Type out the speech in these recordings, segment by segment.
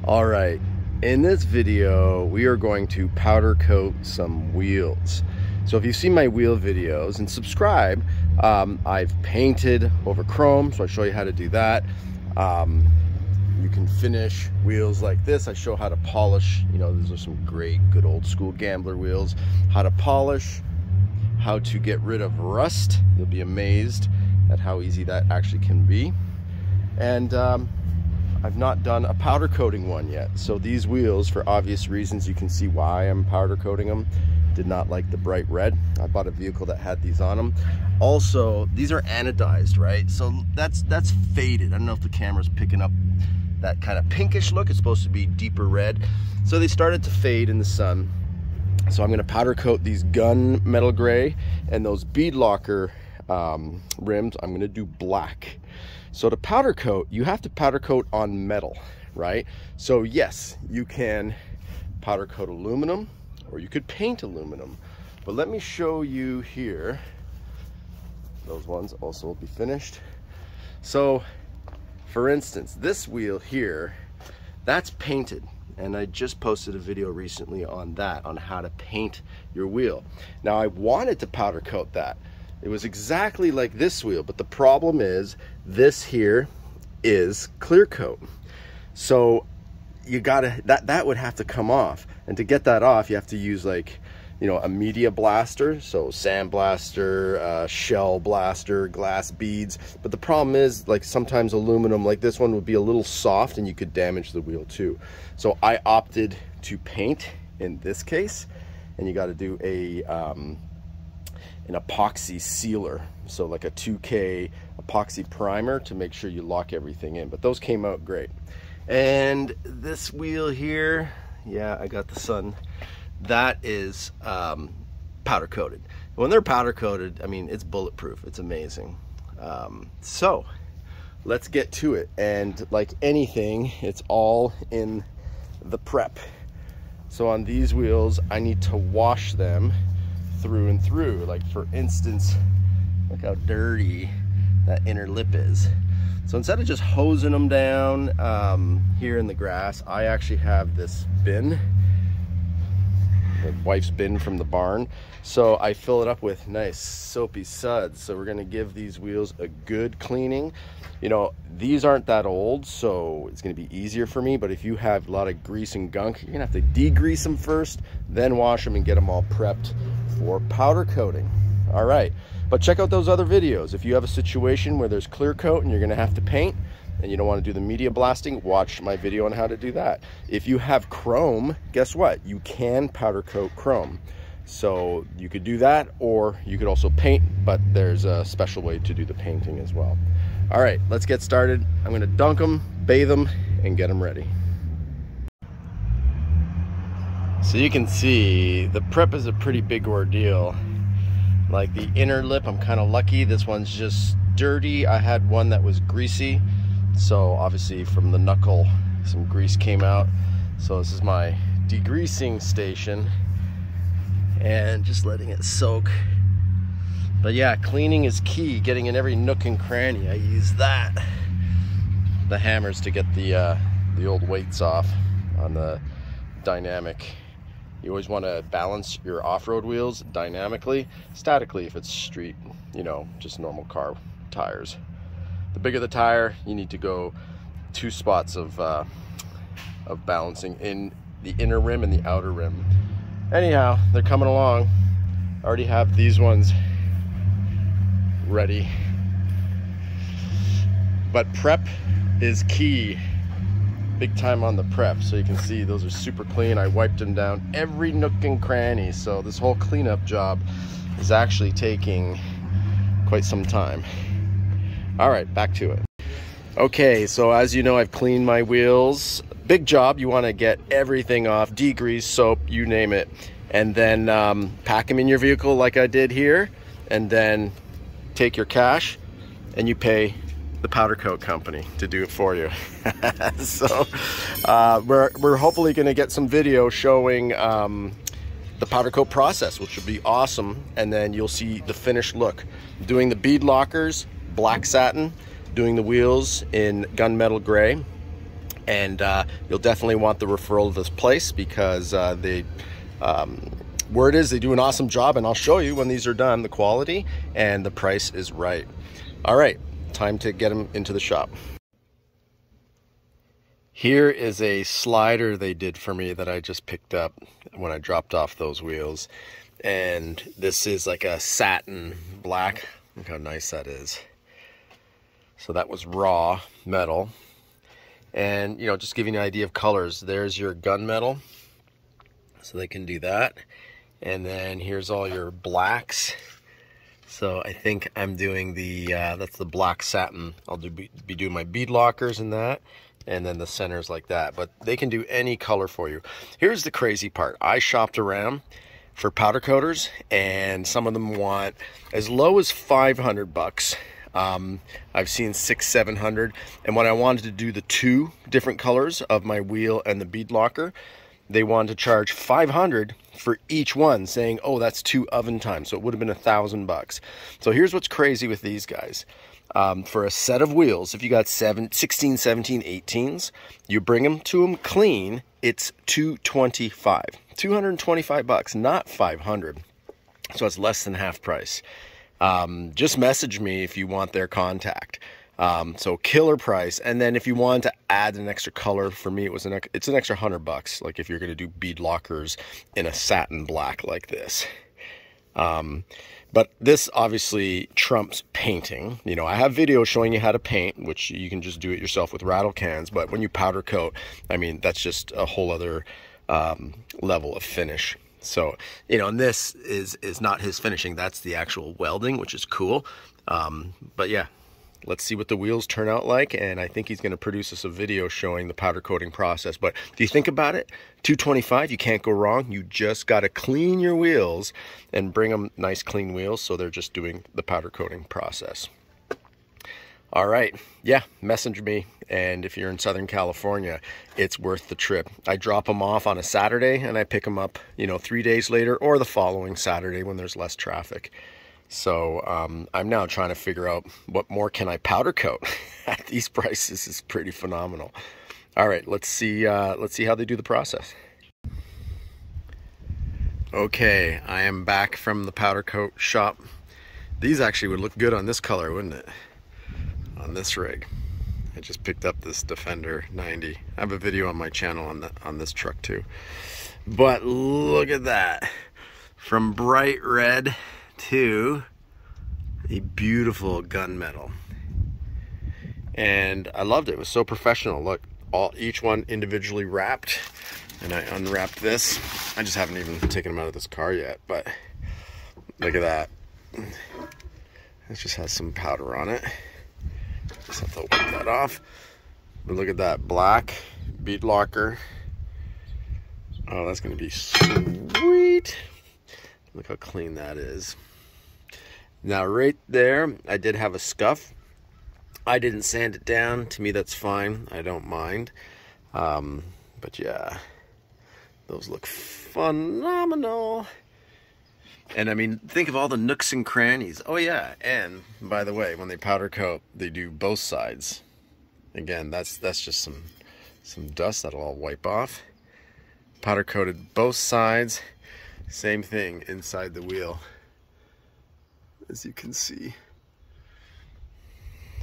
All right, in this video we are going to powder coat some wheels. So if you've seen my wheel videos and subscribe, I've painted over chrome, so I show you how to do that. You can finish wheels like this. I show how to polish. You know, these are some great good old school gambler wheels. How to polish, how to get rid of rust. You'll be amazed at how easy that actually can be. And I've not done a powder coating one yet. So these wheels, for obvious reasons, you can see why I'm powder coating them. Did not like the bright red. I bought a vehicle that had these on them. Also, these are anodized, right? So that's faded. I don't know if the camera's picking up that kind of pinkish look. It's supposed to be deeper red. So they started to fade in the sun. So I'm gonna powder coat these gun metal gray, and those bead locker rims, I'm gonna do black. So to powder coat, you have to powder coat on metal, right? So yes, you can powder coat aluminum, or you could paint aluminum. But let me show you here. Those ones also will be finished. So for instance, this wheel here, that's painted. And I just posted a video recently on that, on how to paint your wheel. Now I wanted to powder coat that. It was exactly like this wheel, but the problem is this here is clear coat. So you gotta, that would have to come off. And to get that off, you have to use, like, you know, a media blaster. So sand blaster, shell blaster, glass beads. But the problem is, like, sometimes aluminum like this one would be a little soft and you could damage the wheel too. So I opted to paint in this case, and you got to do an epoxy sealer, so like a 2K epoxy primer to make sure you lock everything in. But those came out great. And this wheel here, yeah, I got the sun, that is powder coated. When they're powder coated, I mean, it's bulletproof. It's amazing. So let's get to it. And like anything, it's all in the prep. So on these wheels, I need to wash them through and through. Like, for instance, look how dirty that inner lip is. So instead of just hosing them down here in the grass, I actually have this bin, the wife's bin from the barn. So I fill it up with nice soapy suds. So we're gonna give these wheels a good cleaning. You know, these aren't that old, so it's gonna be easier for me. But if you have a lot of grease and gunk, you're gonna have to degrease them first, then wash them and get them all prepped for powder coating. All right, but check out those other videos. If you have a situation where there's clear coat and you're gonna have to paint and you don't want to do the media blasting, watch my video on how to do that. If you have chrome, guess what? You can powder coat chrome. So you could do that, or you could also paint, but there's a special way to do the painting as well. All right, let's get started. I'm gonna dunk them, bathe them, and get them ready. So you can see the prep is a pretty big ordeal. Like the inner lip, I'm kind of lucky. This one's just dirty. I had one that was greasy. So obviously from the knuckle, some grease came out. So this is my degreasing station and just letting it soak. But yeah, cleaning is key, getting in every nook and cranny. I use that, the hammers, to get the old weights off on the dynamic. You always want to balance your off-road wheels dynamically, statically if it's street, you know, just normal car tires. The bigger the tire, you need to go 2 spots of balancing in the inner rim and the outer rim. Anyhow, they're coming along. I already have these ones ready. But prep is key. Big time on the prep. So you can see those are super clean. I wiped them down every nook and cranny. So this whole cleanup job is actually taking quite some time. All right, back to it. Okay, so as you know, I've cleaned my wheels. Big job. You want to get everything off, degrease, soap, you name it, and then pack them in your vehicle like I did here, and then take your cash and you pay the powder coat company to do it for you. So we're hopefully going to get some video showing the powder coat process, which will be awesome, and then you'll see the finished look. Doing the bead lockers, black satin, doing the wheels in gunmetal gray, And you'll definitely want the referral to this place because word is they do an awesome job, and I'll show you when these are done the quality and the price is right. All right, time to get them into the shop. Here is a slider they did for me that I just picked up when I dropped off those wheels. And this is like a satin black. Look how nice that is. So that was raw metal. And, you know, just giving you an idea of colors. There's your gunmetal. So they can do that. And then here's all your blacks. So I think I'm doing the, that's the black satin. I'll be doing my bead lockers in that. And then the centers like that, but they can do any color for you. Here's the crazy part. I shopped around for powder coaters, and some of them want as low as 500 bucks. I've seen 600-700, and when I wanted to do the 2 different colors of my wheel and the bead locker, they wanted to charge 500 for each one, saying, oh, that's 2 oven times, so it would have been 1,000 bucks. So here's what's crazy with these guys. For a set of wheels, if you got 16, 17, 18s, you bring them to them clean, it's $225 bucks, not 500. So it's less than half price. Just message me if you want their contact. So killer price. And then if you want to add an extra color, for me it's an extra $100, like if you're going to do bead lockers in a satin black like this. But this obviously trumps painting. You know, I have videos showing you how to paint, which you can just do it yourself with rattle cans. But when you powder coat, I mean, that's just a whole other level of finish. So, you know, and this is not his finishing. That's the actual welding, which is cool. But yeah, let's see what the wheels turn out like. And I think he's going to produce us a video showing the powder coating process. But if you think about it, $225, you can't go wrong. You just got to clean your wheels and bring them nice clean wheels, so they're just doing the powder coating process. All right, yeah, message me. And if you're in Southern California, it's worth the trip. I drop them off on a Saturday and I pick them up, you know, 3 days later or the following Saturday when there's less traffic. So I'm now trying to figure out what more can I powder coat at these prices. Is pretty phenomenal. All right, let's see how they do the process. Okay, I am back from the powder coat shop. These actually would look good on this color, wouldn't it? On this rig. I just picked up this Defender 90. I have a video on my channel on this truck too. But look at that. From bright red to a beautiful gunmetal. And I loved it. It was so professional. Look, each one individually wrapped. And I unwrapped this. I just haven't even taken them out of this car yet, but look at that. It just has some powder on it. Just have to wipe that off. But look at that black bead locker. Oh, that's gonna be sweet. Look how clean that is. Now right there, I did have a scuff. I didn't sand it down. To me, that's fine. I don't mind. But yeah, those look phenomenal. And I mean, think of all the nooks and crannies. Oh yeah, and by the way, when they powder coat, they do both sides. Again, that's just some dust that'll all wipe off. Powder coated both sides. Same thing inside the wheel, as you can see.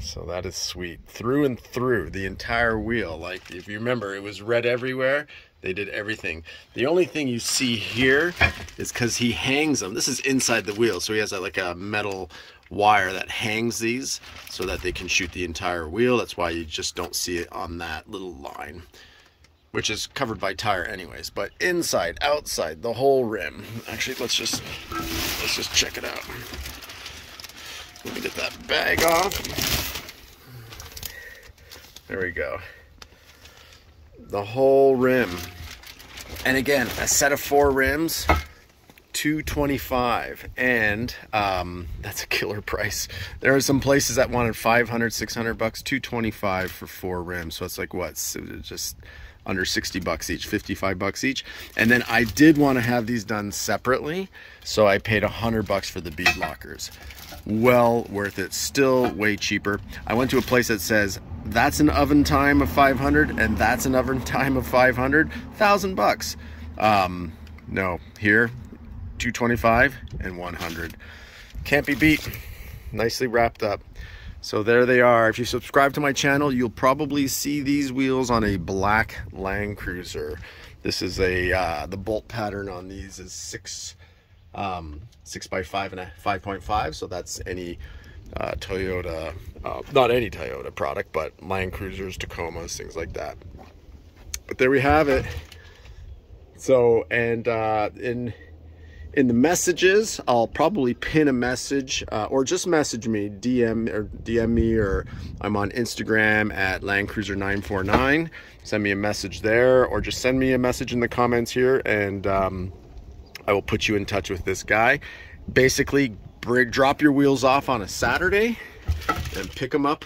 So that is sweet. Through and through the entire wheel. Like, if you remember, it was red everywhere. They did everything. The only thing you see here is because he hangs them. This is inside the wheel, so he has like a metal wire that hangs these so that they can shoot the entire wheel. That's why you just don't see it on that little line, which is covered by tire anyways. But inside, outside, the whole rim. Actually, let's just check it out. Let me get that bag off. There we go. The whole rim. And again, a set of 4 rims, $225, and that's a killer price. There are some places that wanted $500, $600 bucks, $225 for 4 rims. So it's like what? So just under 60 bucks each, 55 bucks each. And then I did want to have these done separately, so I paid 100 bucks for the bead lockers. Well worth it, still way cheaper. I went to a place that says that's an oven time of 500 and that's an oven time of 500, 1,000 bucks. No, here 225 and 100. Can't be beat. Nicely wrapped up. So there they are. If you subscribe to my channel, you'll probably see these wheels on a black Land Cruiser. This is a the bolt pattern on these is 6 by 5 and a 5.5. So that's any Toyota, not any Toyota product, but Land Cruisers, Tacomas, things like that. But there we have it. So, and in the messages, I'll probably pin a message, or just message me, DM me, or I'm on Instagram at LandCruiser949. Send me a message there, or just send me a message in the comments here, and I will put you in touch with this guy. Basically, drop your wheels off on a Saturday and pick them up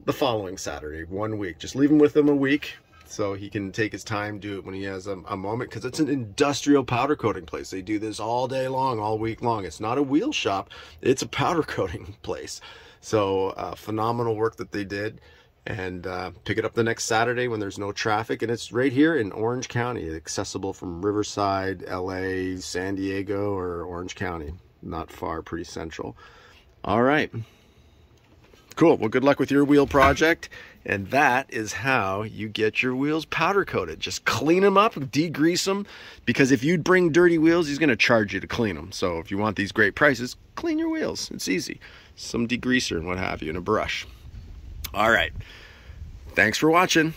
the following Saturday, 1 week. Just leave them with him a week, so he can take his time, do it when he has a moment, because it's an industrial powder coating place. They do this all day long, all week long. It's not a wheel shop, it's a powder coating place. So phenomenal work that they did. And pick it up the next Saturday when there's no traffic. And it's right here in Orange County, accessible from Riverside, LA, San Diego, or Orange County. Not far, pretty central. All right. Cool. Well, good luck with your wheel project. And that is how you get your wheels powder coated. Just clean them up, degrease them, because if you bring dirty wheels, he's going to charge you to clean them. So if you want these great prices, clean your wheels. It's easy. Some degreaser and what have you, and a brush. All right. Thanks for watching.